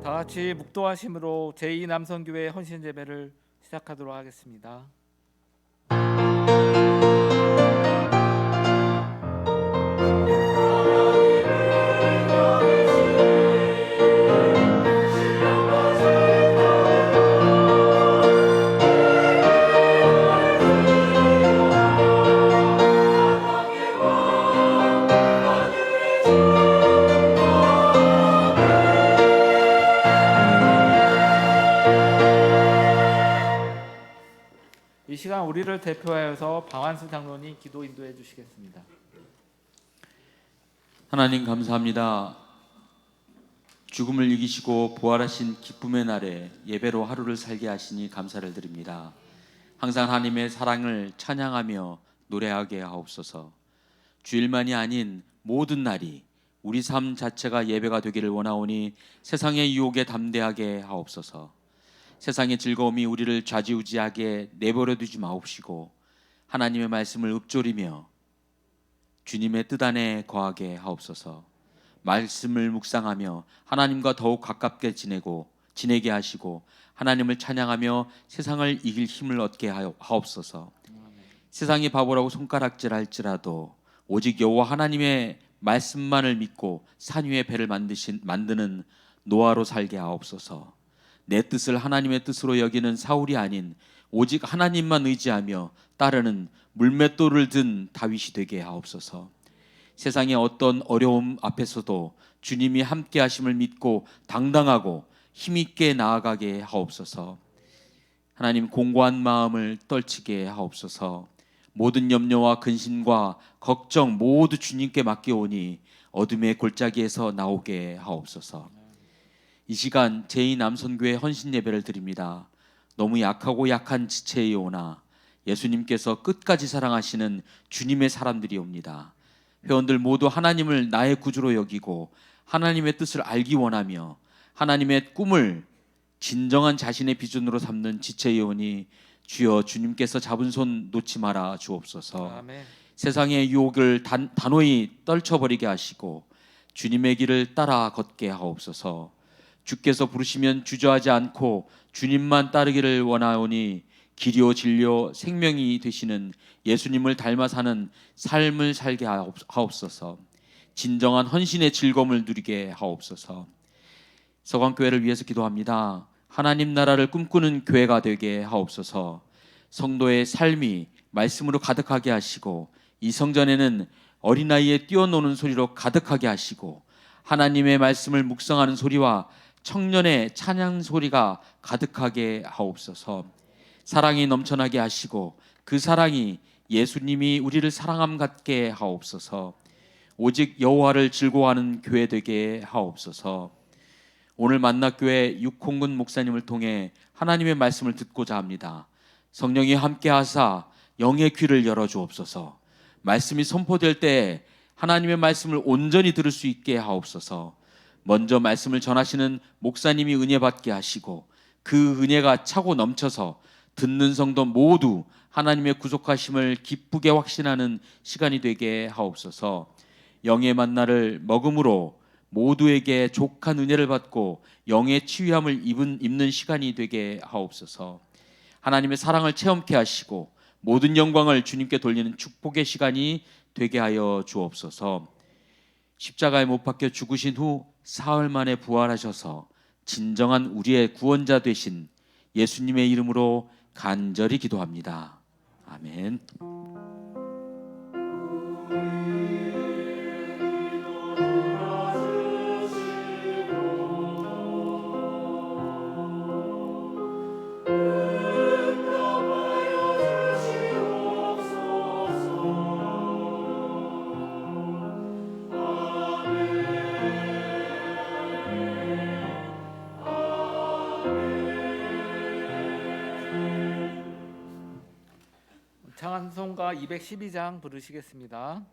다 같이 묵도하심으로 제2남선교회 헌신 예배를 시작하도록 하겠습니다. 이 시간 우리를 대표하여서 방한수 장로님 기도 인도해 주시겠습니다. 하나님 감사합니다. 죽음을 이기시고 부활하신 기쁨의 날에 예배로 하루를 살게 하시니 감사를 드립니다. 항상 하나님의 사랑을 찬양하며 노래하게 하옵소서. 주일만이 아닌 모든 날이 우리 삶 자체가 예배가 되기를 원하오니 세상의 유혹에 담대하게 하옵소서. 세상의 즐거움이 우리를 좌지우지하게 내버려 두지 마옵시고 하나님의 말씀을 읊조리며 주님의 뜻 안에 거하게 하옵소서. 말씀을 묵상하며 하나님과 더욱 가깝게 지내게 하시고 하나님을 찬양하며 세상을 이길 힘을 얻게 하옵소서. 세상이 바보라고 손가락질할지라도 오직 여호와 하나님의 말씀만을 믿고 산 위에 배를 만드는 노아로 살게 하옵소서. 내 뜻을 하나님의 뜻으로 여기는 사울이 아닌 오직 하나님만 의지하며 따르는 물맷돌을 든 다윗이 되게 하옵소서. 세상의 어떤 어려움 앞에서도 주님이 함께 하심을 믿고 당당하고 힘있게 나아가게 하옵소서. 하나님, 공고한 마음을 떨치게 하옵소서. 모든 염려와 근심과 걱정 모두 주님께 맡겨오니 어둠의 골짜기에서 나오게 하옵소서. 이 시간 제2남선교회 헌신 예배를 드립니다. 너무 약하고 약한 지체이오나 예수님께서 끝까지 사랑하시는 주님의 사람들이 옵니다. 회원들 모두 하나님을 나의 구주로 여기고 하나님의 뜻을 알기 원하며 하나님의 꿈을 진정한 자신의 비전으로 삼는 지체이오니 주여, 주님께서 잡은 손 놓지 말아 주옵소서. 아멘. 세상의 유혹을 단호히 떨쳐버리게 하시고 주님의 길을 따라 걷게 하옵소서. 주께서 부르시면 주저하지 않고 주님만 따르기를 원하오니 길이요 진리요 생명이 되시는 예수님을 닮아 사는 삶을 살게 하옵소서. 진정한 헌신의 즐거움을 누리게 하옵소서. 서강교회를 위해서 기도합니다. 하나님 나라를 꿈꾸는 교회가 되게 하옵소서. 성도의 삶이 말씀으로 가득하게 하시고 이 성전에는 어린아이의 뛰어노는 소리로 가득하게 하시고 하나님의 말씀을 묵상하는 소리와 청년의 찬양 소리가 가득하게 하옵소서. 사랑이 넘쳐나게 하시고 그 사랑이 예수님이 우리를 사랑함 같게 하옵소서. 오직 여호와를 즐거워하는 교회 되게 하옵소서. 오늘 만나교회 육홍근 목사님을 통해 하나님의 말씀을 듣고자 합니다. 성령이 함께 하사 영의 귀를 열어주옵소서. 말씀이 선포될 때 하나님의 말씀을 온전히 들을 수 있게 하옵소서. 먼저 말씀을 전하시는 목사님이 은혜 받게 하시고 그 은혜가 차고 넘쳐서 듣는 성도 모두 하나님의 구속하심을 기쁘게 확신하는 시간이 되게 하옵소서. 영의 만나를 먹음으로 모두에게 족한 은혜를 받고 영의 치유함을 입는 시간이 되게 하옵소서. 하나님의 사랑을 체험케 하시고 모든 영광을 주님께 돌리는 축복의 시간이 되게 하여 주옵소서. 십자가에 못 박혀 죽으신 후 사흘 만에 부활하셔서 진정한 우리의 구원자 되신 예수님의 이름으로 간절히 기도합니다. 아멘. 찬송가 212장 부르시겠습니다.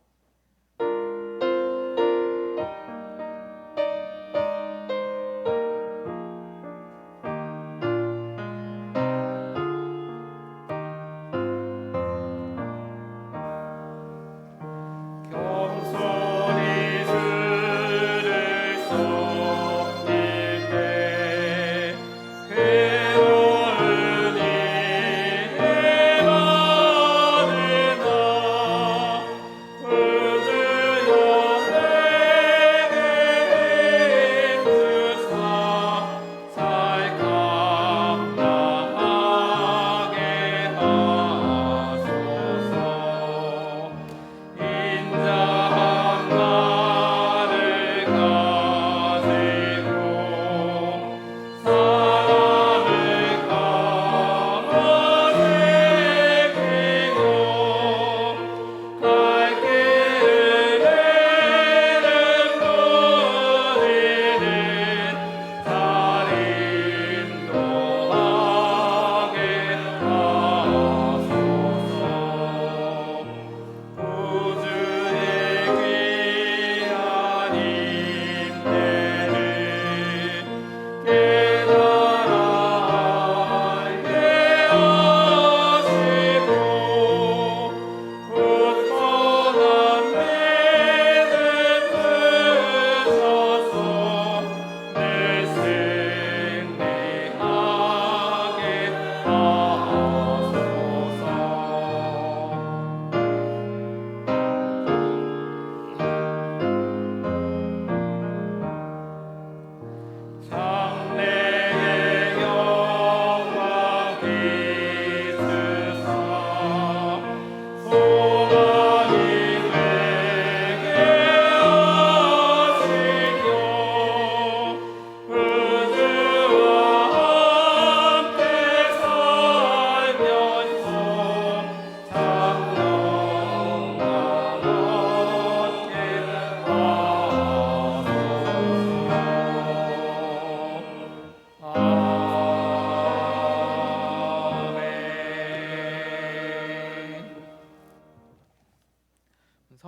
겸손히 주를 섬길 때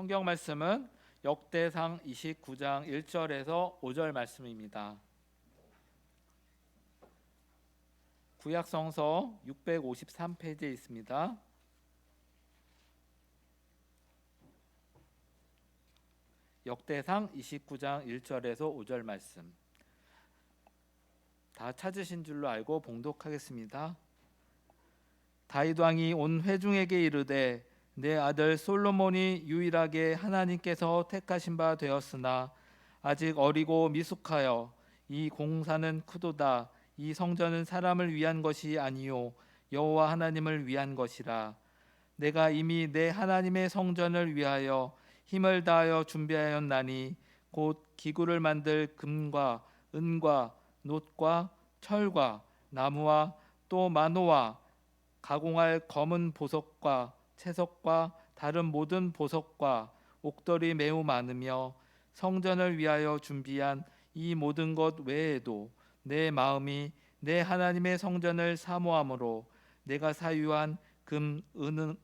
성경 말씀은 역대상 29장 1절에서 5절 말씀입니다. 구약 성서 653페이지에 있습니다. 역대상 29장 1절에서 5절 말씀. 다 찾으신 줄로 알고 봉독하겠습니다. 다윗 왕이 온 회중에게 이르되 내 아들 솔로몬이 유일하게 하나님께서 택하신 바 되었으나 아직 어리고 미숙하여 이 공사는 크도다. 이 성전은 사람을 위한 것이 아니요 여호와 하나님을 위한 것이라. 내가 이미 내 하나님의 성전을 위하여 힘을 다하여 준비하였나니 곧 기구를 만들 금과 은과 놋과 철과 나무와 또 마노와 가공할 검은 보석과 채석과 다른 모든 보석과 옥돌이 매우 많으며 성전을 위하여 준비한 이 모든 것 외에도 내 마음이 내 하나님의 성전을 사모함으로 내가 사유한 금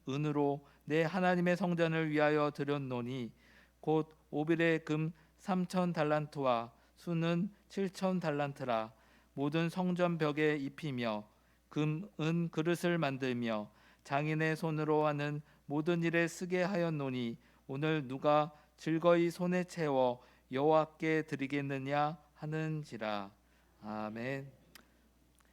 은으로 내 하나님의 성전을 위하여 드렸노니 곧 오빌의 금 3,000 달란트와 수는 7,000 달란트라. 모든 성전 벽에 입히며 금, 은 그릇을 만들며 장인의 손으로 하는 모든 일에 쓰게 하였노니 오늘 누가 즐거이 손에 채워 여호와께 드리겠느냐 하는지라. 아멘.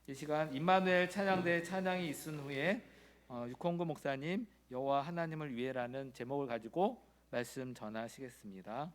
이 시간 임마누엘 찬양대 찬양이 있은 후에 육홍구 목사님 여호와 하나님을 위해라는 제목을 가지고 말씀 전하시겠습니다.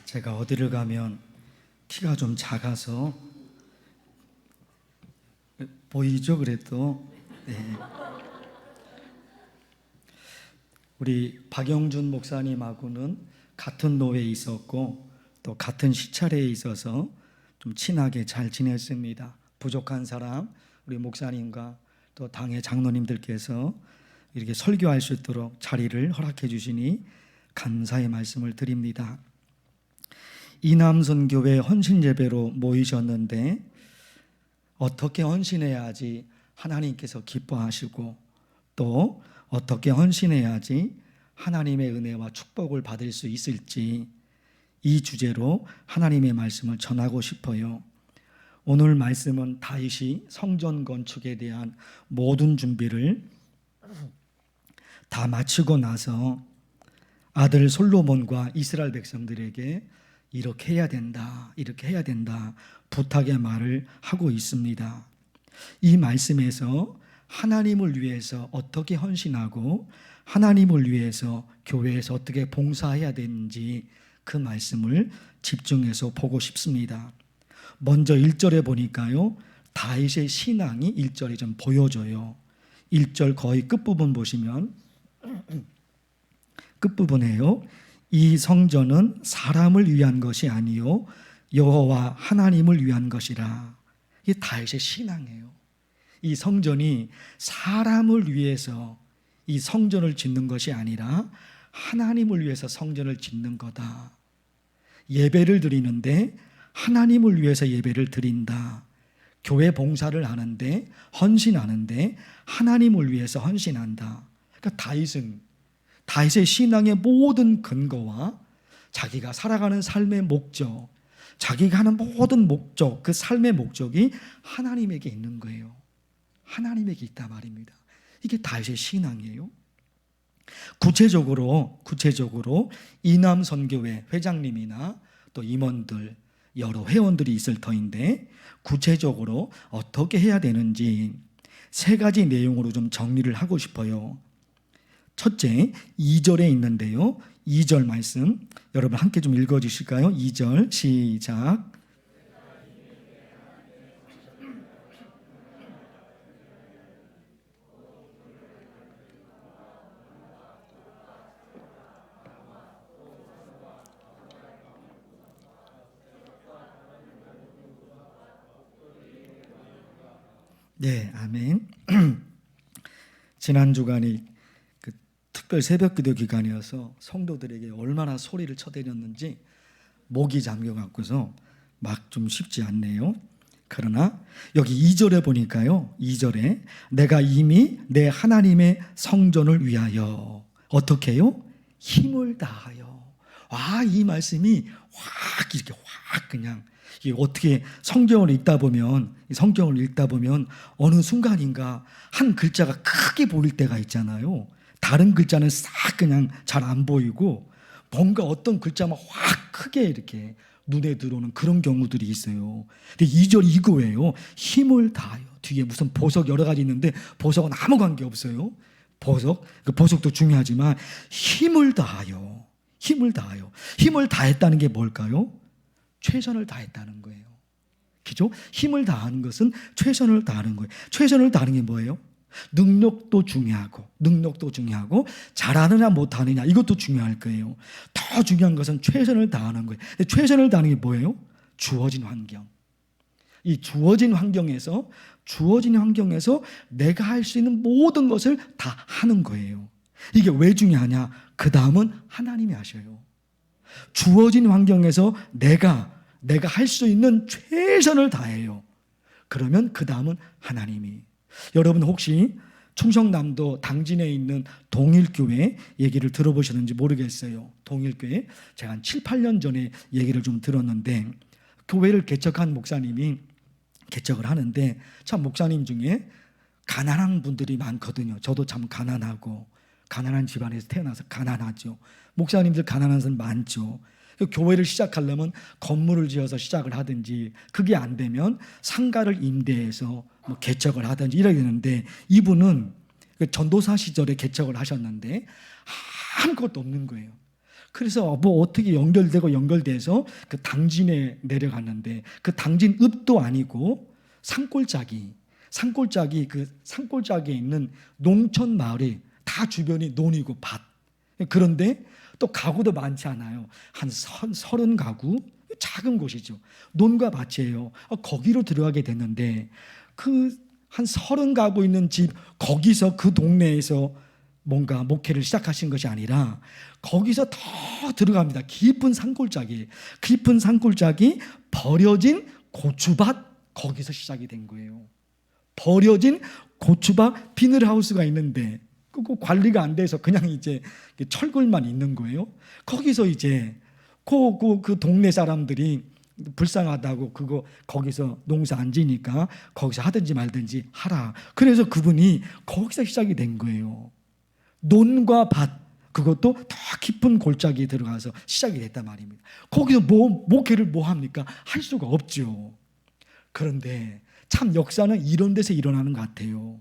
제가 어디를 가면 키가 좀 작아서 보이죠? 그래도 네. 우리 박영준 목사님하고는 같은 노회에 있었고 또 같은 시찰회에 있어서 좀 친하게 잘 지냈습니다. 부족한 사람 우리 목사님과 또 당의 장로님들께서 이렇게 설교할 수 있도록 자리를 허락해 주시니 감사의 말씀을 드립니다. 이남선교회 헌신예배로 모이셨는데 어떻게 헌신해야지 하나님께서 기뻐하시고 또 어떻게 헌신해야지 하나님의 은혜와 축복을 받을 수 있을지 이 주제로 하나님의 말씀을 전하고 싶어요. 오늘 말씀은 다윗이 성전 건축에 대한 모든 준비를 다 마치고 나서 아들 솔로몬과 이스라엘 백성들에게 이렇게 해야 된다, 이렇게 해야 된다 부탁의 말을 하고 있습니다. 이 말씀에서 하나님을 위해서 어떻게 헌신하고 하나님을 위해서 교회에서 어떻게 봉사해야 되는지 그 말씀을 집중해서 보고 싶습니다. 먼저 1절에 보니까요, 다윗의 신앙이 1절에 좀 보여져요. 1절 거의 끝부분 보시면 끝부분에요, 이 성전은 사람을 위한 것이 아니요 여호와 하나님을 위한 것이라. 이게 다윗의 신앙이에요. 이 성전이 사람을 위해서 이 성전을 짓는 것이 아니라 하나님을 위해서 성전을 짓는 거다. 예배를 드리는데 하나님을 위해서 예배를 드린다. 교회 봉사를 하는데 헌신하는데 하나님을 위해서 헌신한다. 그러니까 다윗의 신앙의 모든 근거와 자기가 살아가는 삶의 목적, 자기가 하는 모든 목적, 그 삶의 목적이 하나님에게 있는 거예요. 하나님에게 있다 말입니다. 이게 다윗의 신앙이에요. 구체적으로 이남선교회 회장님이나 또 임원들 여러 회원들이 있을 터인데 구체적으로 어떻게 해야 되는지 세 가지 내용으로 좀 정리를 하고 싶어요. 첫째 2절에 있는데요, 2절 말씀 여러분 함께 좀 읽어주실까요? 2절 시작. 네, 아멘. 지난 주간이 그 특별 새벽기도 기간이어서 성도들에게 얼마나 소리를 쳐드렸는지 목이 잠겨갖고서 막 좀 쉽지 않네요. 그러나 여기 2절에 보니까요, 2절에 내가 이미 내 하나님의 성전을 위하여 어떻게 해요? 힘을 다하여. 와, 이 말씀이 확 이렇게 확 그냥 이게 어떻게 성경을 읽다 보면 어느 순간인가 한 글자가 크게 보일 때가 있잖아요. 다른 글자는 싹 그냥 잘 안 보이고 뭔가 어떤 글자만 확 크게 이렇게 눈에 들어오는 그런 경우들이 있어요. 근데 2절 이거예요. 힘을 다하여. 뒤에 무슨 보석 여러 가지 있는데 보석은 아무 관계 없어요. 보석도 중요하지만 힘을 다하여. 힘을 다했다는 게 뭘까요? 최선을 다했다는 거예요. 그죠? 힘을 다하는 것은 최선을 다하는 거예요. 최선을 다하는 게 뭐예요? 능력도 중요하고 잘하느냐 못하느냐 이것도 중요할 거예요. 더 중요한 것은 최선을 다하는 거예요. 근데 최선을 다하는 게 뭐예요? 주어진 환경. 이 주어진 환경에서 내가 할 수 있는 모든 것을 다 하는 거예요. 이게 왜 중요하냐? 그 다음은 하나님이 하셔요. 주어진 환경에서 내가 할 수 있는 최선을 다해요. 그러면 그 다음은 하나님이. 여러분 혹시 충청남도 당진에 있는 동일교회 얘기를 들어보셨는지 모르겠어요. 동일교회 제가 한 7, 8년 전에 얘기를 좀 들었는데 교회를 개척한 목사님이 개척을 하는데 참 목사님 중에 가난한 분들이 많거든요. 저도 참 가난한 집안에서 태어나서 가난하죠. 목사님들 가난한 사람 많죠. 교회를 시작하려면 건물을 지어서 시작을 하든지 그게 안 되면 상가를 임대해서 뭐 개척을 하든지 이래야 되는데 이분은 전도사 시절에 개척을 하셨는데 아무것도 없는 거예요. 그래서 뭐 어떻게 연결돼서 그 당진에 내려갔는데 그 당진 읍도 아니고 산골짜기 산골짜기 그 산골짜기에 있는 농촌 마을이 다 주변이 논이고 밭. 그런데 또 가구도 많지 않아요. 한 30가구 작은 곳이죠. 논과 밭이에요. 거기로 들어가게 됐는데 그 한 30가구 있는 집 거기서 그 동네에서 뭔가 목회를 시작하신 것이 아니라 거기서 더 들어갑니다. 깊은 산골짜기 버려진 고추밭 거기서 시작이 된 거예요. 버려진 고추밭 비닐하우스가 있는데 그 관리가 안 돼서 그냥 이제 철골만 있는 거예요. 거기서 이제 그 동네 사람들이 불쌍하다고 그거 거기서 농사 안 지니까 거기서 하든지 말든지 하라. 그래서 그분이 거기서 시작이 된 거예요. 논과 밭 그것도 더 깊은 골짜기에 들어가서 시작이 됐단 말입니다. 거기서 목회를 뭐 합니까? 할 수가 없죠. 그런데 참 역사는 이런 데서 일어나는 것 같아요.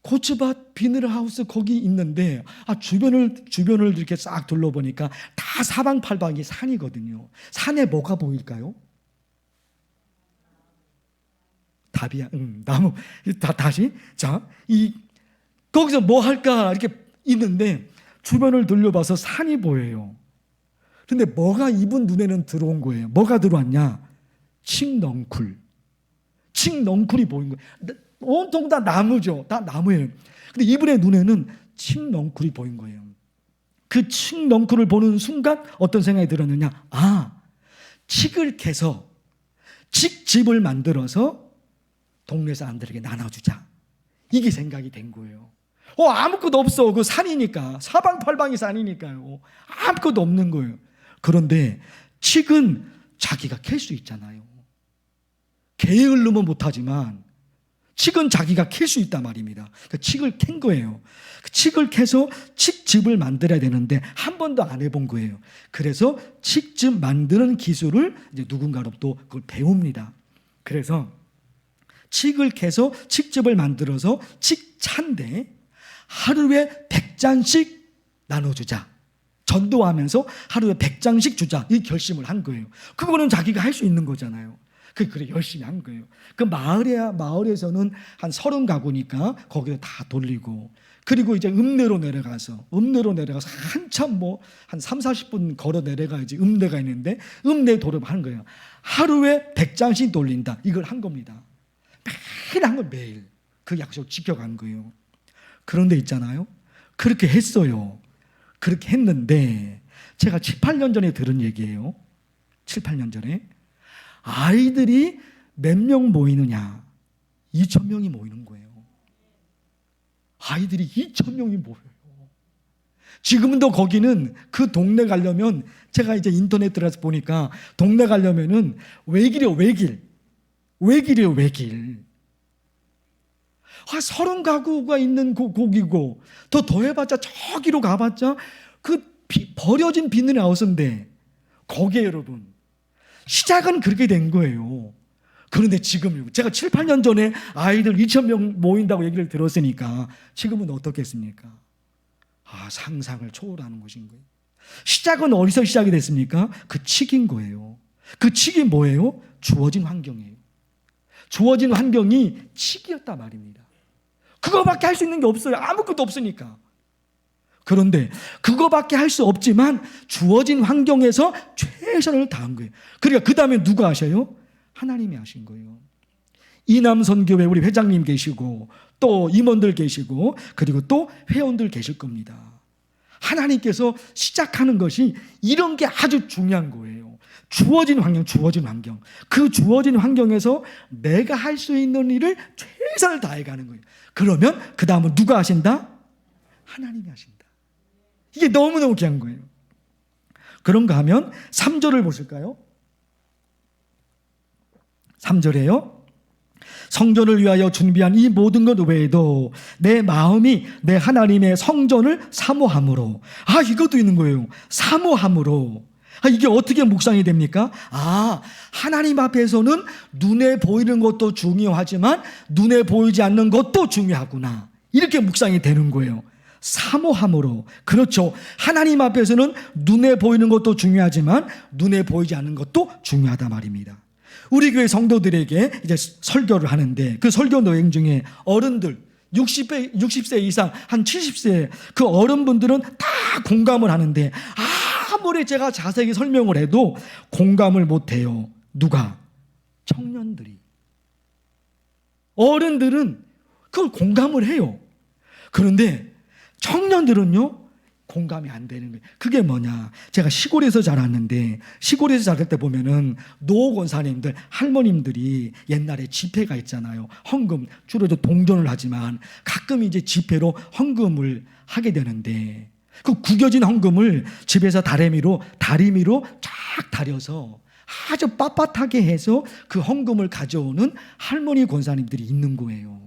고추밭 비닐하우스 거기 있는데 주변을 이렇게 싹 둘러보니까 다 사방팔방이 산이거든요. 산에 뭐가 보일까요? 답이야. 나무. 다시. 자, 거기서 뭐 할까 이렇게 있는데 주변을 둘러봐서 산이 보여요. 근데 뭐가 이분 눈에는 들어온 거예요. 뭐가 들어왔냐? 칡넝쿨이 보인 거예요. 온통 다 나무죠. 다 나무예요. 근데 이분의 눈에는 칡넝쿨이 보인 거예요. 그 칡넝쿨을 보는 순간 어떤 생각이 들었느냐? 칡을 캐서 칡집을 만들어서 동네 사람들에게 나눠주자. 이게 생각이 된 거예요. 아무것도 없어. 그 산이니까. 사방팔방이 산이니까요. 아무것도 없는 거예요. 그런데 칡은 자기가 캘 수 있잖아요. 게으르면 못하지만 칡은 자기가 캘 수 있단 말입니다. 그 칡을 캔 거예요. 그 칡을 캐서 칡집을 만들어야 되는데 한 번도 안 해본 거예요. 그래서 칡집 만드는 기술을 이제 누군가로부터 그걸 배웁니다. 그래서 칡을 캐서 칡집을 만들어서 칡차인데 하루에 100잔씩 나눠주자. 전도하면서 하루에 100장씩 주자. 이 결심을 한 거예요. 그거는 자기가 할 수 있는 거잖아요. 그래 열심히 한 거예요. 그 마을에서는 한 30가구니까 거기서 다 돌리고 그리고 이제 읍내로 내려가서 한참 한 30-40분 걸어 내려가야지 읍내가 있는데 읍내 도름하는 거예요. 하루에 100장씩 돌린다. 이걸 한 겁니다. 매일 한 거예요. 매일. 그 약속 지켜간 거예요. 그런데 있잖아요. 그렇게 했어요. 그렇게 했는데 제가 7-8년 전에 들은 얘기예요. 7-8년 전에 아이들이 몇 명 모이느냐? 2,000명이 모이는 거예요. 아이들이 2,000명이 모여요. 지금도 거기는 그 동네 가려면 제가 이제 인터넷 들어가서 보니까 동네 가려면은 외길이에요. 외길이에요. 외길. 30가구가 있는 고기고 더 해봤자 저기로 가봤자 그 버려진 비닐하우스인데 거기에 여러분 시작은 그렇게 된 거예요. 그런데 지금 제가 7-8년 전에 아이들 2,000명 모인다고 얘기를 들었으니까 지금은 어떻겠습니까? 상상을 초월하는 것인 거예요. 시작은 어디서 시작이 됐습니까? 그 칡인 거예요. 그 칡이 뭐예요? 주어진 환경이에요. 주어진 환경이 칡이었단 말입니다. 그거밖에 할 수 있는 게 없어요. 아무것도 없으니까. 그런데 그거밖에 할 수 없지만 주어진 환경에서 최선을 다한 거예요. 그러니까 그 다음에 누가 하셔요? 하나님이 하신 거예요. 이남선교회 우리 회장님 계시고 또 임원들 계시고 그리고 또 회원들 계실 겁니다. 하나님께서 시작하는 것이 이런 게 아주 중요한 거예요. 주어진 환경. 그 주어진 환경에서 내가 할 수 있는 일을 최선을 다해가는 거예요. 그러면 그 다음은 누가 하신다? 하나님이 하신다. 이게 너무너무 귀한 거예요. 그런가 하면 3절을 보실까요? 3절에요. 성전을 위하여 준비한 이 모든 것 외에도 내 마음이 내 하나님의 성전을 사모함으로. 이것도 있는 거예요. 사모함으로. 이게 어떻게 묵상이 됩니까? 하나님 앞에서는 눈에 보이는 것도 중요하지만 눈에 보이지 않는 것도 중요하구나. 이렇게 묵상이 되는 거예요. 사모함으로. 그렇죠. 하나님 앞에서는 눈에 보이는 것도 중요하지만 눈에 보이지 않는 것도 중요하다 말입니다. 우리 교회 성도들에게 이제 설교를 하는데 그 설교 내용 중에 어른들 60세 이상 한 70세 그 어른분들은 다 공감을 하는데 아무리 제가 자세히 설명을 해도 공감을 못해요. 누가? 청년들이. 어른들은 그걸 공감을 해요. 그런데 청년들은요 공감이 안 되는 거예요. 그게 뭐냐? 제가 시골에서 자랐는데 시골에서 자랄 때 보면은 노 권사님들, 할머님들이 옛날에 집회가 있잖아요. 헌금, 주로 동전을 하지만 가끔 이제 집회로 헌금을 하게 되는데 그 구겨진 헌금을 집에서 다리미로 쫙 다려서 아주 빳빳하게 해서 그 헌금을 가져오는 할머니 권사님들이 있는 거예요.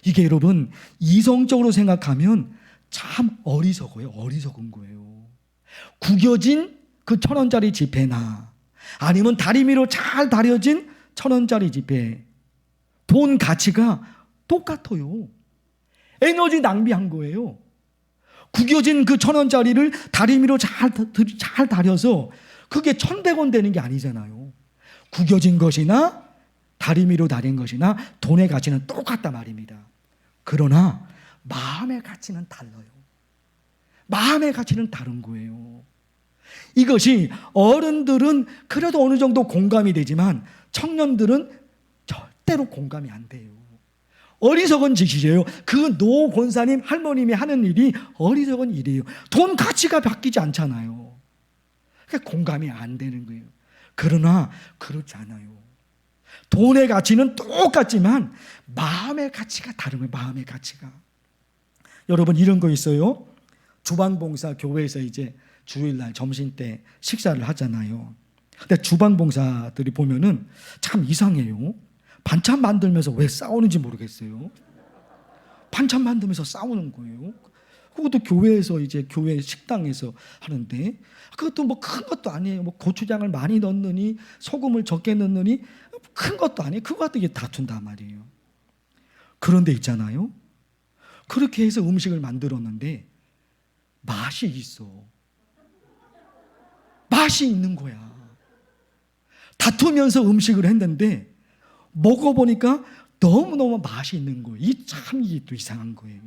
이게 여러분 이성적으로 생각하면 참 어리석은 거예요. 구겨진 그 1,000원짜리 지폐나 아니면 다리미로 잘 다려진 1,000원짜리 지폐 돈 가치가 똑같아요. 에너지 낭비한 거예요. 구겨진 그 1,000원짜리를 다리미로 잘 다려서 그게 1,100원 되는 게 아니잖아요. 구겨진 것이나 다리미로 다린 것이나 돈의 가치는 똑같단 말입니다. 그러나 마음의 가치는 달라요. 마음의 가치는 다른 거예요. 이것이 어른들은 그래도 어느 정도 공감이 되지만 청년들은 절대로 공감이 안 돼요. 어리석은 짓이에요. 그 노 권사님 할머님이 하는 일이 어리석은 일이에요. 돈 가치가 바뀌지 않잖아요. 그러니까 공감이 안 되는 거예요. 그러나 그렇지 않아요. 돈의 가치는 똑같지만 마음의 가치가 다른 거예요. 마음의 가치가. 여러분 이런 거 있어요. 주방봉사 교회에서 이제 주일날 점심 때 식사를 하잖아요. 근데 주방봉사들이 보면은 참 이상해요. 반찬 만들면서 왜 싸우는지 모르겠어요. 반찬 만들면서 싸우는 거예요. 그것도 교회에서 이제 교회 식당에서 하는데 그것도 뭐 큰 것도 아니에요. 뭐 고추장을 많이 넣느니 소금을 적게 넣느니 큰 것도 아니에요. 그거 갖고 이게 다툰단 말이에요. 그런데 있잖아요. 그렇게 해서 음식을 만들었는데 맛이 있어. 맛이 있는 거야. 다투면서 음식을 했는데 먹어보니까 너무너무 맛이 있는 거예요. 이게 또 이상한 거예요.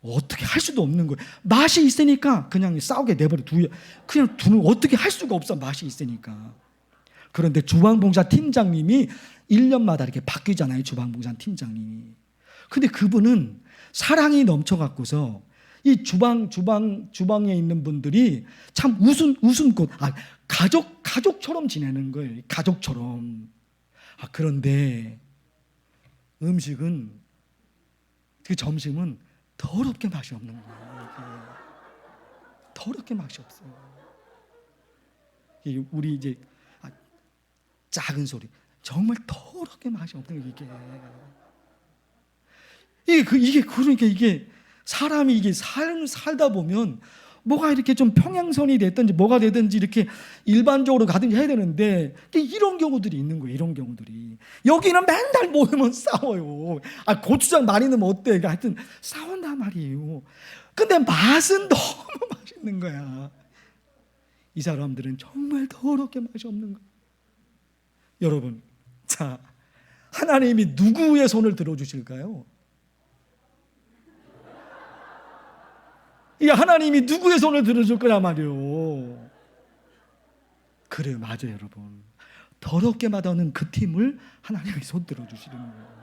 어떻게 할 수도 없는 거예요. 맛이 있으니까 그냥 싸우게 내버려 두요. 그냥 두는 어떻게 할 수가 없어. 맛이 있으니까. 그런데 주방봉사 팀장님이 1년마다 이렇게 바뀌잖아요. 주방봉사 팀장님이. 근데 그분은 사랑이 넘쳐갖고서 이 주방에 있는 분들이 참 웃음꽃, 가족처럼 지내는 거예요. 가족처럼. 그런데 음식은, 그 점심은 더럽게 맛이 없는 거예요. 더럽게 맛이 없어요. 우리 이제 작은 소리, 정말 더럽게 맛이 없는 거예요. 그러니까 이게 사람이 이게 삶을 살다 보면 뭐가 이렇게 좀 평행선이 됐든지 뭐가 되든지 이렇게 일반적으로 가든지 해야 되는데 이런 경우들이 있는 거예요. 이런 경우들이. 여기는 맨날 모이면 싸워요. 고추장 많이 넣으면 어때? 하여튼 싸운단 말이에요. 근데 맛은 너무 맛있는 거야. 이 사람들은 정말 더럽게 맛이 없는 거예요. 여러분, 자, 하나님이 누구의 손을 들어주실까요? 이 하나님이 누구의 손을 들어줄 거란 말이에요. 그래요, 맞아요, 여러분. 더럽게 맛없는 그 팀을 하나님이 손 들어주시는 거예요.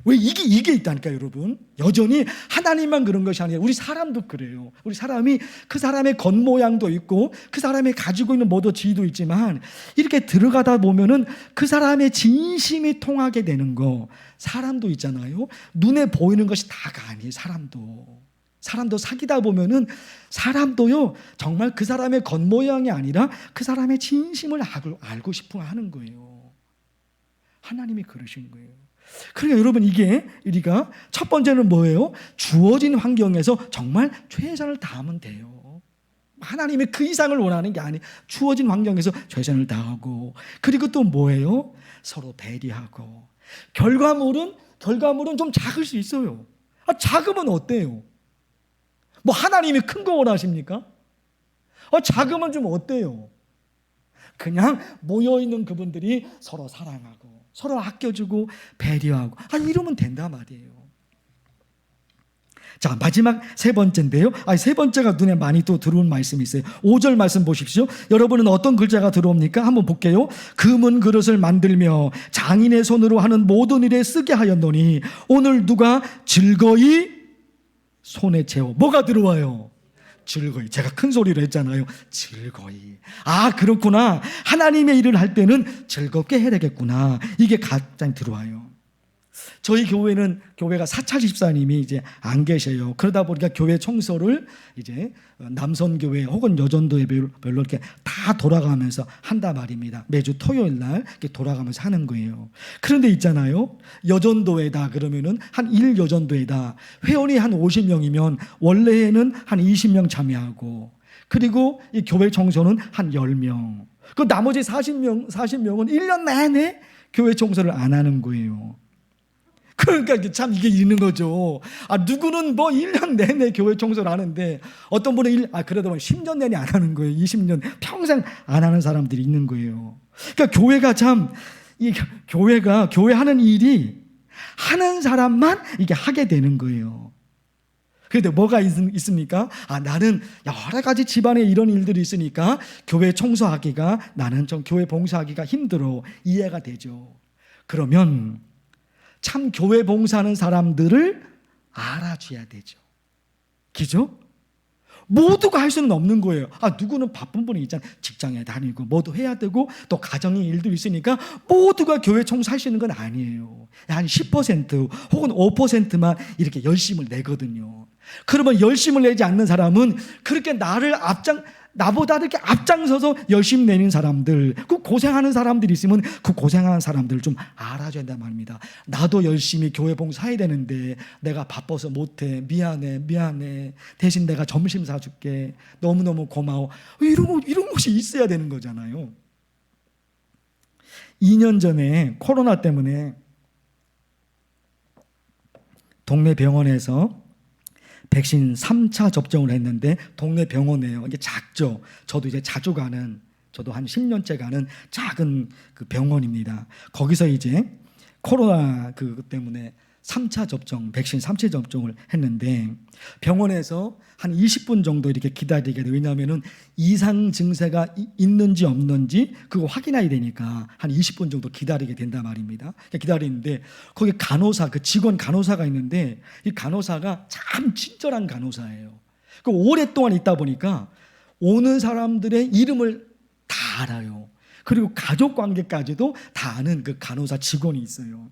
왜 이게 있다니까요, 여러분. 여전히 하나님만 그런 것이 아니라 우리 사람도 그래요. 우리 사람이 그 사람의 겉모양도 있고 그 사람이 가지고 있는 뭐도 지위도 있지만 이렇게 들어가다 보면은 그 사람의 진심이 통하게 되는 거. 사람도 있잖아요. 눈에 보이는 것이 다가 아니에요, 사람도 사귀다 보면은 사람도요 정말 그 사람의 겉모양이 아니라 그 사람의 진심을 알고 싶어 하는 거예요. 하나님이 그러신 거예요. 그러니까 여러분 이게 우리가 첫 번째는 뭐예요? 주어진 환경에서 정말 최선을 다하면 돼요. 하나님이 그 이상을 원하는 게 아니에요. 주어진 환경에서 최선을 다하고 그리고 또 뭐예요? 서로 배려하고 결과물은 좀 작을 수 있어요. 작으면 어때요? 뭐 하나님이 큰 거 원하십니까? 작으면 좀 어때요? 그냥 모여있는 그분들이 서로 사랑하고 서로 아껴주고 배려하고 이러면 된단 말이에요. 자, 마지막 세 번째인데요. 세 번째가 눈에 많이 또 들어온 말씀이 있어요. 5절 말씀 보십시오. 여러분은 어떤 글자가 들어옵니까? 한번 볼게요. 금은 그릇을 만들며 장인의 손으로 하는 모든 일에 쓰게 하였노니 오늘 누가 즐거이 손에 채워. 뭐가 들어와요? 즐거이. 제가 큰 소리로 했잖아요. 즐거이. 그렇구나. 하나님의 일을 할 때는 즐겁게 해야 되겠구나. 이게 가장 들어와요. 저희 교회는 교회가 사찰 집사님이 이제 안 계셔요. 그러다 보니까 교회 청소를 이제 남선교회 혹은 여전도에 별로 이렇게 다 돌아가면서 한단 말입니다. 매주 토요일 날 이렇게 돌아가면서 하는 거예요. 그런데 있잖아요. 여전도에다 그러면은 한 1여전도에다 회원이 한 50명이면 원래는 한 20명 참여하고 그리고 이 교회 청소는 한 10명. 그 나머지 40명은 1년 내내 교회 청소를 안 하는 거예요. 그러니까 참 이게 있는 거죠. 누구는 뭐 1년 내내 교회 청소를 하는데 어떤 분은 그러다 보면 10년 내내 안 하는 거예요. 20년 평생 안 하는 사람들이 있는 거예요. 그러니까 교회가 교회 하는 일이 하는 사람만 이게 하게 되는 거예요. 그런데 뭐가 있습니까? 나는 여러 가지 집안에 이런 일들이 있으니까 교회 청소하기가 나는 좀 교회 봉사하기가 힘들어. 이해가 되죠. 그러면 참 교회 봉사하는 사람들을 알아줘야 되죠. 그죠? 모두가 할 수는 없는 거예요. 누구는 바쁜 분이 있잖아요. 직장에 다니고 뭐도 해야 되고 또 가정의 일도 있으니까 모두가 교회 청소할 수 있는 건 아니에요. 한 10% 혹은 5%만 이렇게 열심을 내거든요. 그러면 열심을 내지 않는 사람은 그렇게 나보다 이렇게 앞장서서 열심히 내는 사람들, 그 고생하는 사람들이 있으면 그 고생하는 사람들을 좀 알아줘야 된단 말입니다. 나도 열심히 교회 봉사해야 되는데 내가 바빠서 못해. 미안해. 대신 내가 점심 사줄게. 너무너무 고마워. 이런 것이 있어야 되는 거잖아요. 2년 전에 코로나 때문에 동네 병원에서 백신 3차 접종을 했는데 동네 병원이에요. 이게 작죠. 저도 이제 자주 가는, 저도 한 10년째 가는 작은 그 병원입니다. 거기서 이제 코로나 때문에 3차 접종, 백신 3차 접종을 했는데 병원에서 한 20분 정도 이렇게 기다리게 돼요. 왜냐하면 이상 증세가 있는지 없는지 그거 확인해야 되니까 한 20분 정도 기다리게 된단 말입니다. 기다리는데 거기 간호사, 그 직원 간호사가 있는데 이 간호사가 참 친절한 간호사예요. 그 오랫동안 있다 보니까 오는 사람들의 이름을 다 알아요. 그리고 가족 관계까지도 다 아는 그 간호사 직원이 있어요.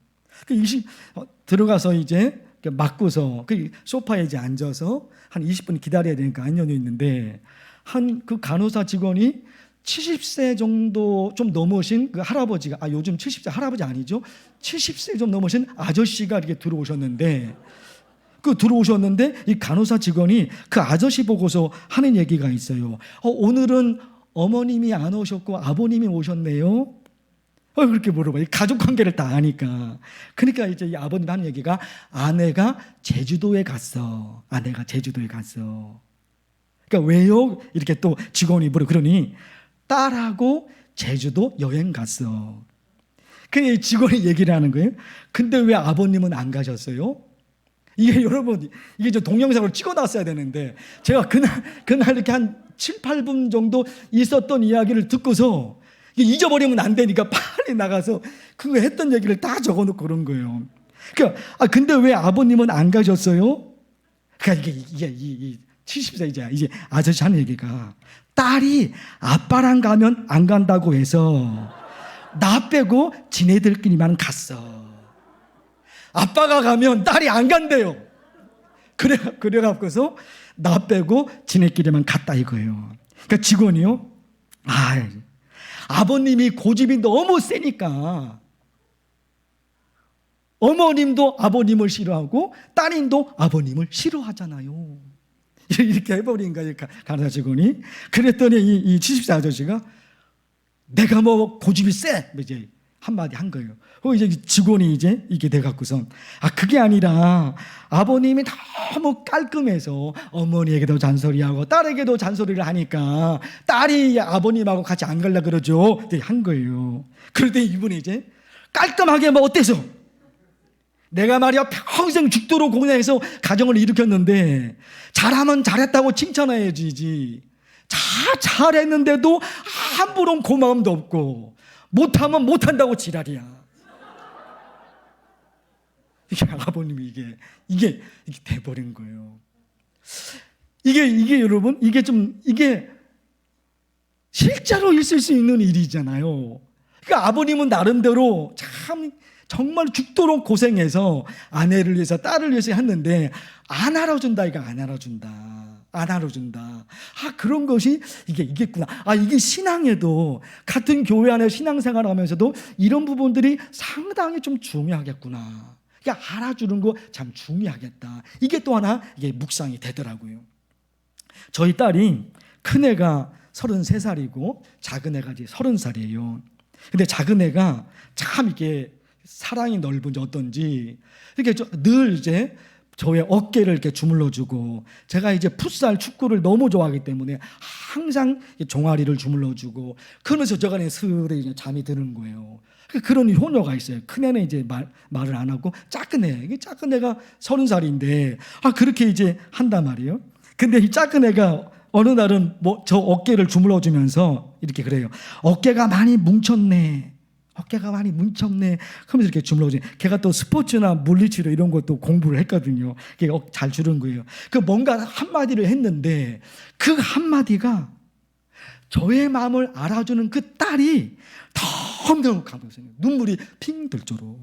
들어가서 이제 맞고서 그 소파에 이제 앉아서 한 20분 기다려야 되니까 앉아 있는데 한 그 간호사 직원이 70세 정도 좀 넘으신 그 할아버지가 요즘 70세 할아버지 아니죠? 70세 좀 넘으신 아저씨가 이렇게 들어오셨는데 이 간호사 직원이 그 아저씨 보고서 하는 얘기가 있어요. 오늘은 어머님이 안 오셨고 아버님이 오셨네요. 그렇게 물어봐요. 가족 관계를 다 아니까. 그러니까 이제 이 아버님 하는 얘기가 아내가 제주도에 갔어. 그러니까 왜요? 이렇게 또 직원이 그러니 딸하고 제주도 여행 갔어. 그 직원이 얘기를 하는 거예요. 근데 왜 아버님은 안 가셨어요? 이게 여러분, 이게 저 동영상으로 찍어놨어야 되는데 제가 그날 이렇게 한 7, 8분 정도 있었던 이야기를 듣고서 잊어버리면 안 되니까 빨리 나가서 그거 했던 얘기를 다 적어놓고 그런 거예요. 그러니까 근데 왜 아버님은 안 가셨어요? 그러니까 이게 이 70세 이제 아저씨 하는 얘기가 딸이 아빠랑 가면 안 간다고 해서 나 빼고 지네들끼리만 갔어. 아빠가 가면 딸이 안 간대요. 그래갖고서 나 빼고 지네끼리만 갔다 이거예요. 그러니까 직원이요. 아버님이 고집이 너무 세니까 어머님도 아버님을 싫어하고 따님도 아버님을 싫어하잖아요. 이렇게 해버린 거예요, 간호사 직원이. 그랬더니 이 70세 아저씨가 내가 뭐 고집이 세? 이제 한마디 한 거예요. 이제 직원이 이제 이게 돼갖고서 그게 아니라 아버님이 너무 깔끔해서 어머니에게도 잔소리하고 딸에게도 잔소리를 하니까 딸이 아버님하고 같이 안 갈라 그러죠. 한 거예요. 그런데 이분이 이제 깔끔하게 뭐 어때서? 내가 말이야 평생 죽도록 공양해서 가정을 일으켰는데 잘하면 잘했다고 칭찬해야지. 잘했는데도 아무런 고마움도 없고 못하면 못한다고 지랄이야. 이게 아버님이 이게 돼버린 거예요. 이게 여러분 이게 실제로 있을 수 있는 일이잖아요. 그러니까 아버님은 나름대로 참 정말 죽도록 고생해서 아내를 위해서 딸을 위해서 했는데 안 알아준다. 안 알아준다. 그런 것이 이게 있겠구나. 이게 신앙에도 같은 교회 안에 신앙생활 하면서도 이런 부분들이 상당히 좀 중요하겠구나. 그러니까 알아주는 거 참 중요하겠다. 이게 또 하나 이게 묵상이 되더라고요. 저희 딸이 큰애가 33살이고 작은 애가 이제 30살이에요. 근데 작은 애가 참 이게 사랑이 넓은지 어떤지 이렇게 늘 이제 저의 어깨를 이렇게 주물러주고, 제가 이제 풋살 축구를 너무 좋아하기 때문에 항상 종아리를 주물러주고, 그러면서 저 간에 스르르 이제 잠이 드는 거예요. 그런 효녀가 있어요. 큰애는 이제 말을 안 하고 작은 애가 30살인데 그렇게 이제 한단 말이에요. 근데 이 작은 애가 어느 날은 저 어깨를 주물러주면서 이렇게 그래요. 어깨가 많이 뭉쳤네. 그러면서 이렇게 주물러주죠. 걔가 또 스포츠나 물리치료 이런 것도 공부를 했거든요. 잘 주는 거예요. 뭔가 한마디를 했는데 그 한마디가 저의 마음을 알아주는 그 딸이 너무 감동스러워요. 눈물이 핑 돌 정도로.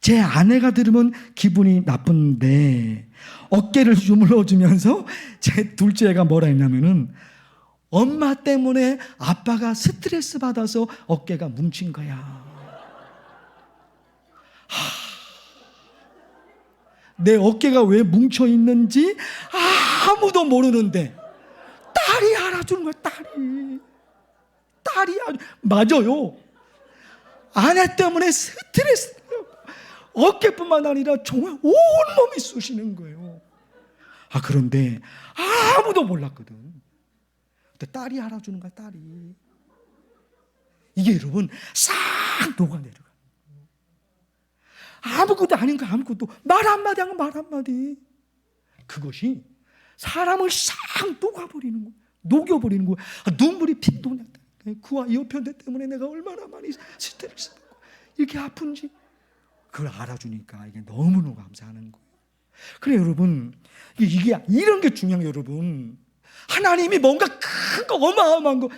제 아내가 들으면 기분이 나쁜데 어깨를 주물러주면서 제 둘째가 뭐라 했냐면은 엄마 때문에 아빠가 스트레스 받아서 어깨가 뭉친 거야. 내 어깨가 왜 뭉쳐 있는지 아무도 모르는데 딸이 알아주는 거야. 딸이 맞아요. 아내 때문에 스트레스 어깨뿐만 아니라 정말 온몸이 쑤시는 거예요. 그런데 아무도 몰랐거든. 근데 딸이 알아주는 거야. 딸이. 이게 여러분 싹 녹아내려가. 아무것도 아닌 거 아무것도 말 한마디 하면 말 한마디. 그것이 사람을 싹 녹아버리는 거야. 녹여버리는 거야. 눈물이 픽 도냐다. 그와 이어편대 때문에 내가 얼마나 많이 스트레스 받고 이렇게 아픈지 그걸 알아주니까 이게 너무너무 감사하는 거예요. 그래 여러분, 이게 이런 게 중요한 거예요. 여러분, 하나님이 뭔가 큰 거 어마어마한 거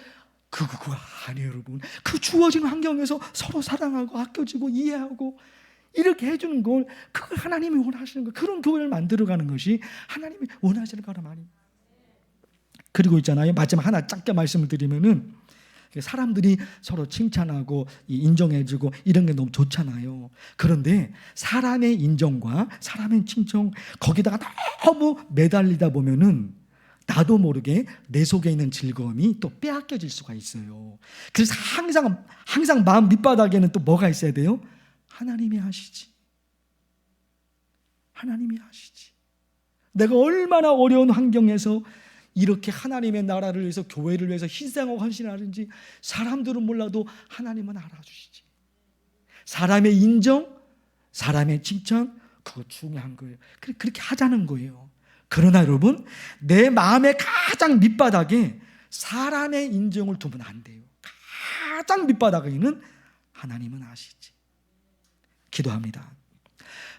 그거 아니에요. 여러분, 그 주어진 환경에서 서로 사랑하고 아껴주고 이해하고 이렇게 해주는 걸, 그걸 하나님이 원하시는 거, 그런 교회를 만들어가는 것이 하나님이 원하시는 거란 말이에요. 그리고 있잖아요, 마지막 하나 짧게 말씀을 드리면은, 사람들이 서로 칭찬하고 인정해주고 이런 게 너무 좋잖아요. 그런데 사람의 인정과 사람의 칭찬 거기다가 너무 매달리다 보면은 나도 모르게 내 속에 있는 즐거움이 또 빼앗겨질 수가 있어요. 그래서 항상 마음 밑바닥에는 또 뭐가 있어야 돼요? 하나님이 하시지. 하나님이 하시지. 내가 얼마나 어려운 환경에서 이렇게 하나님의 나라를 위해서, 교회를 위해서 희생하고 헌신하는지 사람들은 몰라도 하나님은 알아주시지. 사람의 인정, 사람의 칭찬, 그거 중요한 거예요. 그렇게 하자는 거예요. 그러나 여러분, 내 마음의 가장 밑바닥에 사람의 인정을 두면 안 돼요. 가장 밑바닥에는 하나님은 아시지. 기도합니다.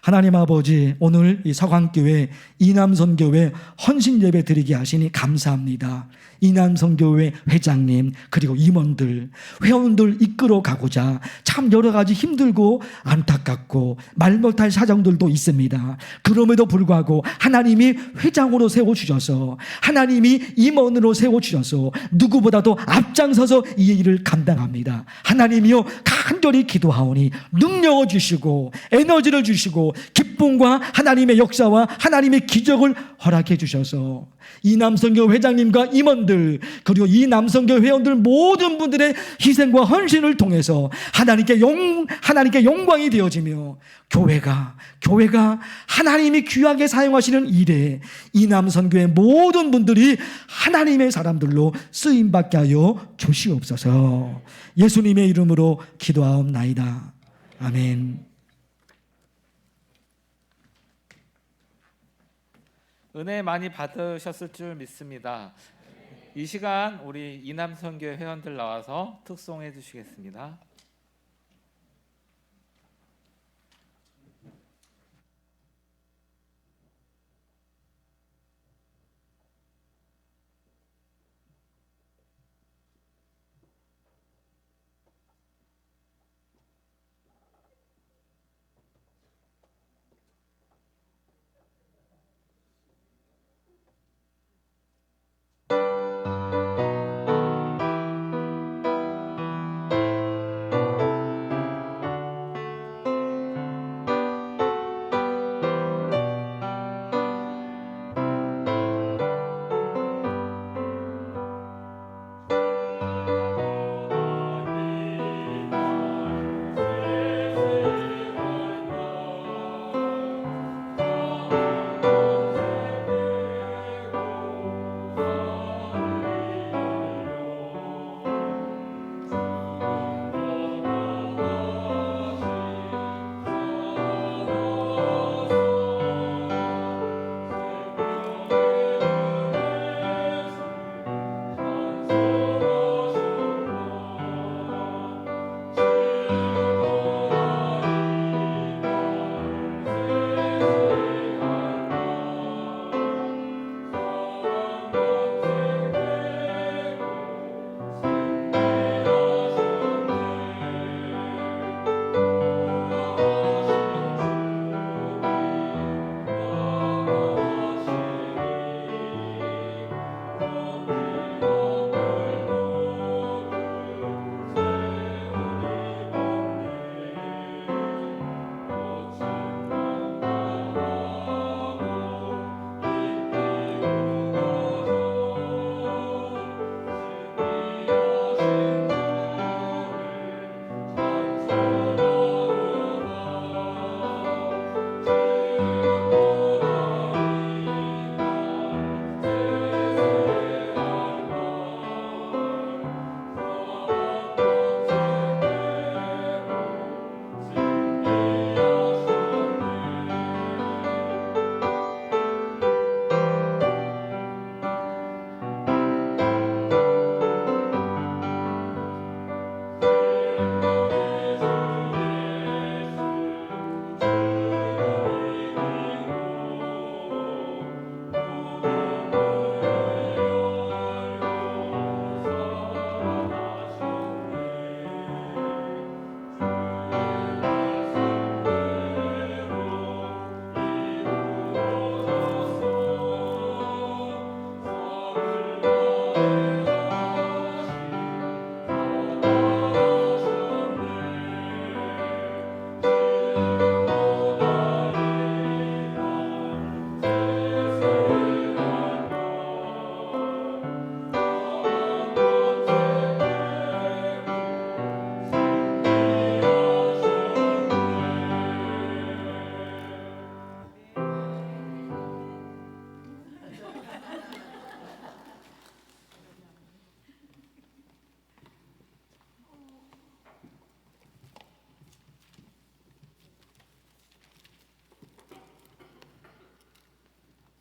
하나님 아버지, 오늘 이 서강교회 이남선교회 헌신예배 드리게 하시니 감사합니다. 이남선교회 회장님, 그리고 임원들, 회원들 이끌어 가고자 참 여러 가지 힘들고 안타깝고 말 못할 사정들도 있습니다. 그럼에도 불구하고 하나님이 회장으로 세워주셔서, 하나님이 임원으로 세워주셔서 누구보다도 앞장서서 이 일을 감당합니다. 하나님이여, 간절히 기도하오니 능력을 주시고 에너지를 주시고 기쁨과 하나님의 역사와 하나님의 기적을 허락해 주셔서 이 남성교 회장님과 임원들 그리고 이 남성교 회원들 모든 분들의 희생과 헌신을 통해서 하나님께 영광이 되어지며 교회가 하나님이 귀하게 사용하시는 일에 이 남성교회 모든 분들이 하나님의 사람들로 쓰임받게 하여 주시옵소서. 예수님의 이름으로 기도하옵나이다. 아멘. 은혜 많이 받으셨을 줄 믿습니다. 이 시간 우리 이남선교회 회원들 나와서 특송해 주시겠습니다.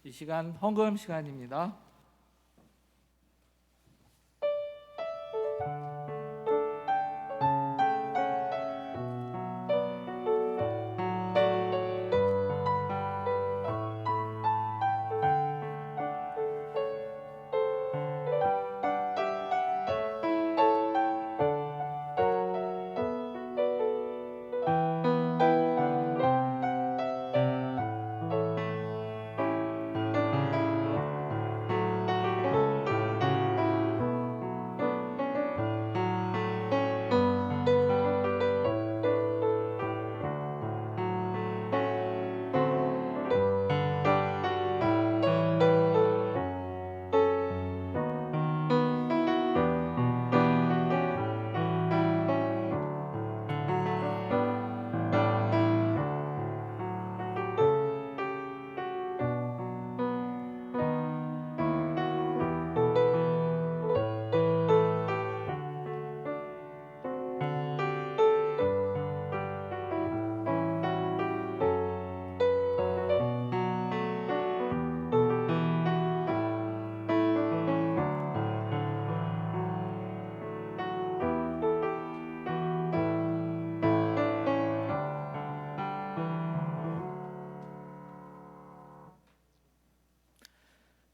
이 시간 헌금 시간입니다.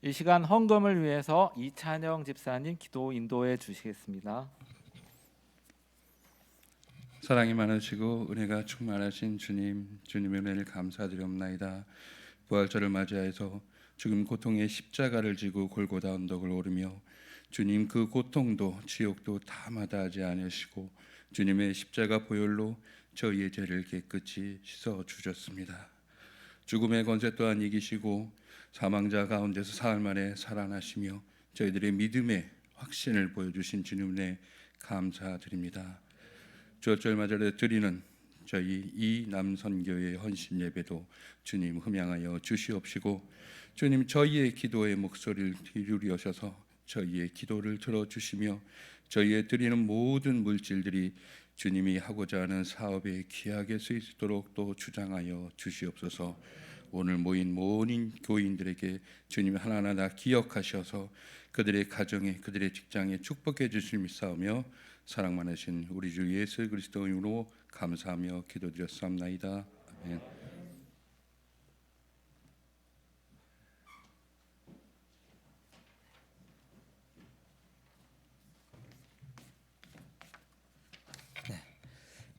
이 시간 헌금을 위해서 이찬영 집사님 기도 인도해 주시겠습니다. 사랑이 많으시고 은혜가 충만하신 주님, 주님의 은혜를 감사드리옵나이다. 부활절을 맞이해서 죽음 고통의 십자가를 지고 골고다 언덕을 오르며 주님 그 고통도 지옥도 다 마다하지 않으시고 주님의 십자가 보혈로 저희의 죄를 깨끗이 씻어 주셨습니다. 죽음의 권세 또한 이기시고 사망자 가운데서 사흘 만에 살아나시며 저희들의 믿음의 확신을 보여주신 주님의 감사드립니다. 주ot절 맞이를 드리는 저희 이 남선교회 헌신 예배도 주님 흠양하여 주시옵시고 주님 저희의 기도의 목소리를 기울이셔서 저희의 기도를 들어주시며 저희의 드리는 모든 물질들이 주님이 하고자 하는 사업에 귀하게 쓰이도록 또 주장하여 주시옵소서. 오늘 모인 모든 교인들에게 주님 하나하나 다 기억하셔서 그들의 가정에 그들의 직장에 축복해 주실 믿사오며 사랑 많으신 우리 주 예수 그리스도 이름으로 감사하며 기도드렸사옵나이다. 아멘.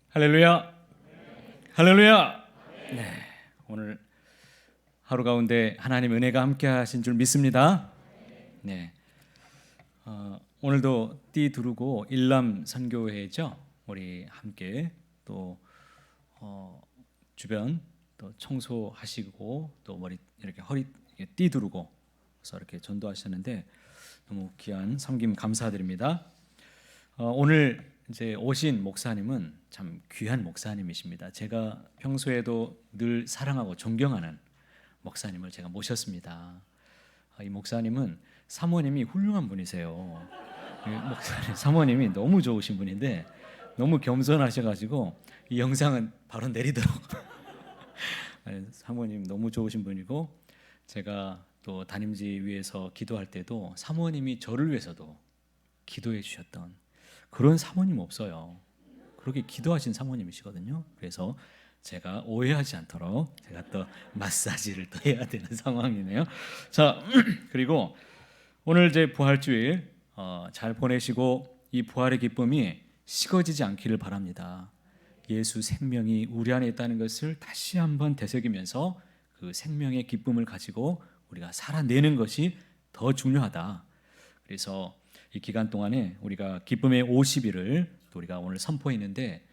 할렐루야. 할렐루야. 네. 오늘 하루 가운데 하나님 은혜가 함께 하신 줄 믿습니다. 네. 오늘도 띠 두르고 일남 선교회죠. 우리 함께 또 주변 또 청소하시고 또 머리 이렇게 허리 띠 두르고 그래서 이렇게 전도하셨는데 너무 귀한 섬김 감사드립니다. 오늘 이제 오신 목사님은 참 귀한 목사님이십니다. 제가 평소에도 늘 사랑하고 존경하는 목사님을 제가 모셨습니다. 이 목사님은 사모님이 훌륭한 분이세요. 목사님 사모님이 너무 좋으신 분인데 너무 겸손하셔가지고 이 영상은 바로 내리도록 사모님 너무 좋으신 분이고 제가 또 담임지 위에서 기도할 때도 사모님이 저를 위해서도 기도해 주셨던 그런 사모님 없어요. 그렇게 기도하신 사모님이시거든요. 그래서 제가 오해하지 않도록 제가 또 마사지를 또 해야 되는 상황이네요. 자, 그리고 오늘 이제 부활주일 잘 보내시고 이 부활의 기쁨이 식어지지 않기를 바랍니다. 예수 생명이 우리 안에 있다는 것을 다시 한번 되새기면서 그 생명의 기쁨을 가지고 우리가 살아내는 것이 더 중요하다. 그래서 이 기간 동안에 우리가 기쁨의 50일을 또 우리가 오늘 선포했는데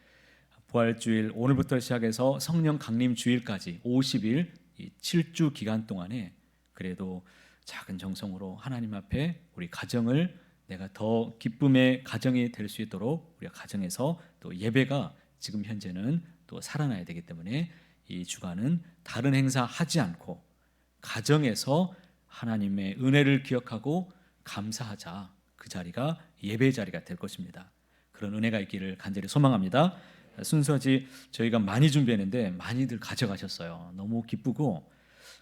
부활주일 오늘부터 시작해서 성령 강림 주일까지 50일 이 7주 기간 동안에 그래도 작은 정성으로 하나님 앞에 우리 가정을 내가 더 기쁨의 가정이 될 수 있도록 우리가 가정에서 또 예배가 지금 현재는 또 살아나야 되기 때문에 이 주간은 다른 행사 하지 않고 가정에서 하나님의 은혜를 기억하고 감사하자. 그 자리가 예배 자리가 될 것입니다. 그런 은혜가 있기를 간절히 소망합니다. 순서지 저희가 많이 준비했는데 많이들 가져가셨어요. 너무 기쁘고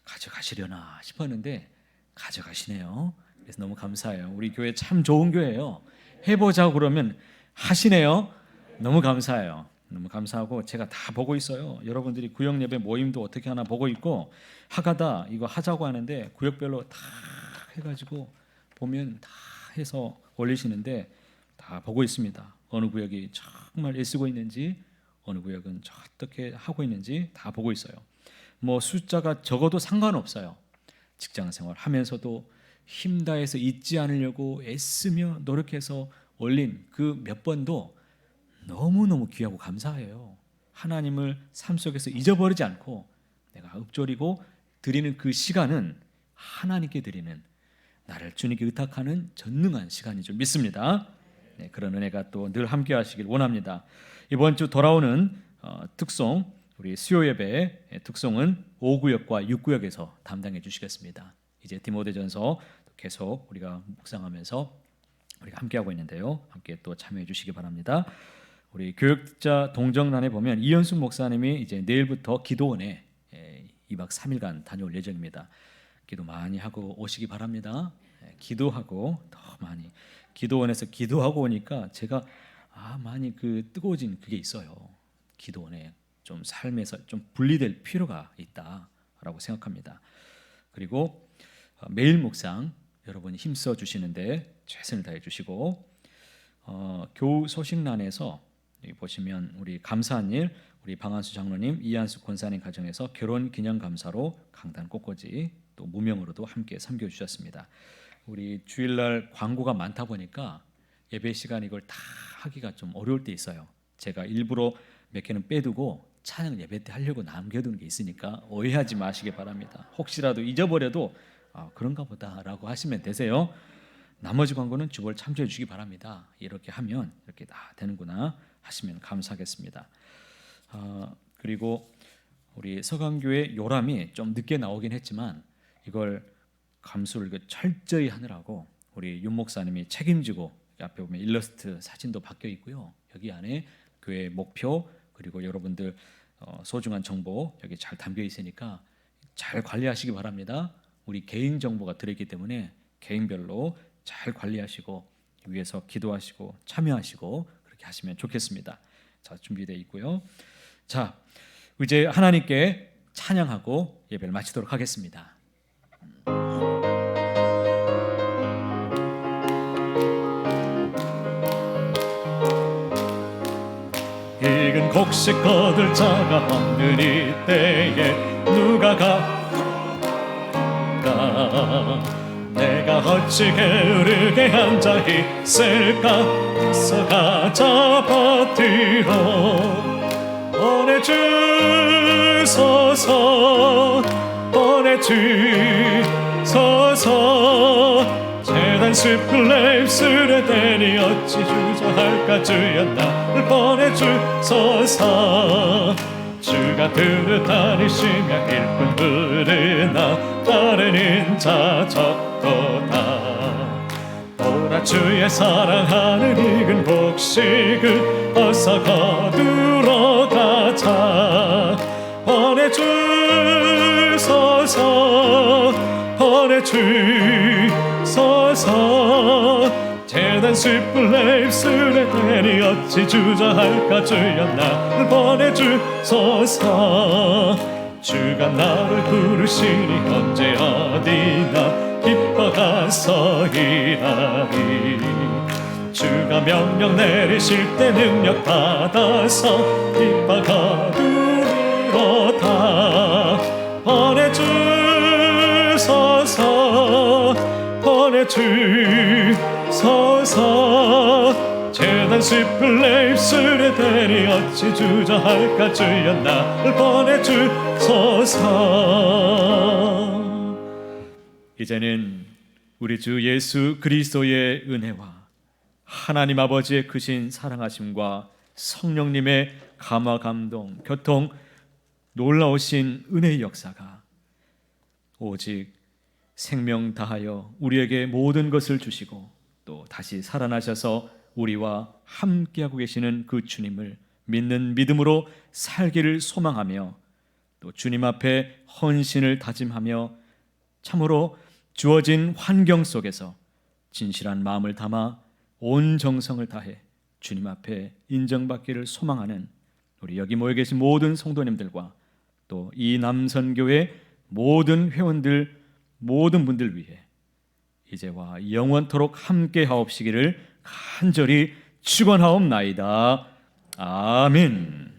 가져가시려나 싶었는데 가져가시네요. 그래서 너무 감사해요. 우리 교회 참 좋은 교회예요. 해보자고 그러면 하시네요. 너무 감사해요. 너무 감사하고 제가 다 보고 있어요. 여러분들이 구역 예배 모임도 어떻게 하나 보고 있고 하가다 이거 하자고 하는데 구역별로 다 해가지고 보면 다 해서 올리시는데 다 보고 있습니다. 어느 구역이 정말 애쓰고 있는지 어느 구역은 어떻게 하고 있는지 다 보고 있어요. 뭐 숫자가 적어도 상관없어요. 직장생활 하면서도 힘다해서 잊지 않으려고 애쓰며 노력해서 올린 그 몇 번도 너무너무 귀하고 감사해요. 하나님을 삶 속에서 잊어버리지 않고 내가 읊조리고 드리는 그 시간은 하나님께 드리는 나를 주님께 의탁하는 전능한 시간인 줄 믿습니다. 네, 그런 은혜가 또 늘 함께 하시길 원합니다. 이번 주 돌아오는 특송 우리 수요 예배 특송은 5구역과 6구역에서 담당해 주시겠습니다. 이제 디모데전서 계속 우리가 묵상하면서 우리가 함께 하고 있는데요. 함께 또 참여해 주시기 바랍니다. 우리 교육자 동정란에 보면 이현숙 목사님이 이제 내일부터 기도원에 2박 3일간 다녀올 예정입니다. 기도 많이 하고 오시기 바랍니다. 기도하고 더 많이 기도원에서 기도하고 오니까 제가 많이 그 뜨거워진 그게 있어요. 기도원에 좀 삶에서 좀 분리될 필요가 있다라고 생각합니다. 그리고 매일 묵상 여러분이 힘써 주시는데 최선을 다해 주시고 교우 소식란에서 여기 보시면 우리 감사한 일 우리 방한수 장로님, 이한수 권사님 가정에서 결혼 기념 감사로 강단 꽃꽂이 또 무명으로도 함께 섬겨 주셨습니다. 우리 주일날 광고가 많다 보니까 예배 시간 이걸 다 하기가 좀 어려울 때 있어요. 제가 일부러 몇 개는 빼두고 찬양 예배 때 하려고 남겨두는 게 있으니까 오해하지 마시기 바랍니다. 혹시라도 잊어버려도 그런가 보다라고 하시면 되세요. 나머지 광고는 주볼 참조해 주시기 바랍니다. 이렇게 하면 이렇게 다 되는구나 하시면 감사하겠습니다. 그리고 우리 서강교회 요람이 좀 늦게 나오긴 했지만 이걸 감수를 철저히 하느라고 우리 윤 목사님이 책임지고 앞에 보면 일러스트 사진도 바뀌어 있고요. 여기 안에 교회 목표 그리고 여러분들 소중한 정보 여기 잘 담겨 있으니까 잘 관리하시기 바랍니다. 우리 개인 정보가 들어있기 때문에 개인별로 잘 관리하시고 위에서 기도하시고 참여하시고 그렇게 하시면 좋겠습니다. 자, 준비되어 있고요. 자, 이제 하나님께 찬양하고 예배를 마치도록 하겠습니다. 익은 곡식 거둘 자가 없는 이때에 누가 갈까? 내가 어찌 게으르게 앉아 있을까? 어서 가자 버티러 보내주소서 보내주소서 재단 숲을 입술에 대니 어찌 주저할까 주여 나를 보내주소서 주가 들으다니시며 일꾼 부르나 따르는 자 적도다 오라 주의 사랑하는 익은 복식을 어서 거두러 가자 보내주소서 보내주소서 재단 숯불 입술에 대니 어찌 주저할까 주여 나를 보내주소서 주가 나를 부르시니 언제 어디나 기뻐 가서 일하리 주가 명령 내리실 때 능력 받아서 기뻐 거두리로 다 보내주소서 보내주소서 재단 숯불 입술에 대니 어찌 주저할까 주여 나를 보내주소서. 이제는 우리 주 예수 그리스도의 은혜와 하나님 아버지의 크신 사랑하심과 성령님의 감화 감동 교통 놀라우신 은혜의 역사가 오직 생명 다하여 우리에게 모든 것을 주시고 또 다시 살아나셔서 우리와 함께하고 계시는 그 주님을 믿는 믿음으로 살기를 소망하며 또 주님 앞에 헌신을 다짐하며 참으로 주어진 환경 속에서 진실한 마음을 담아 온 정성을 다해 주님 앞에 인정받기를 소망하는 우리 여기 모여 계신 모든 성도님들과 또 이 남선교회 모든 회원들 모든 분들 위해 이제와 영원토록 함께 하옵시기를 간절히 축원하옵나이다. 아멘.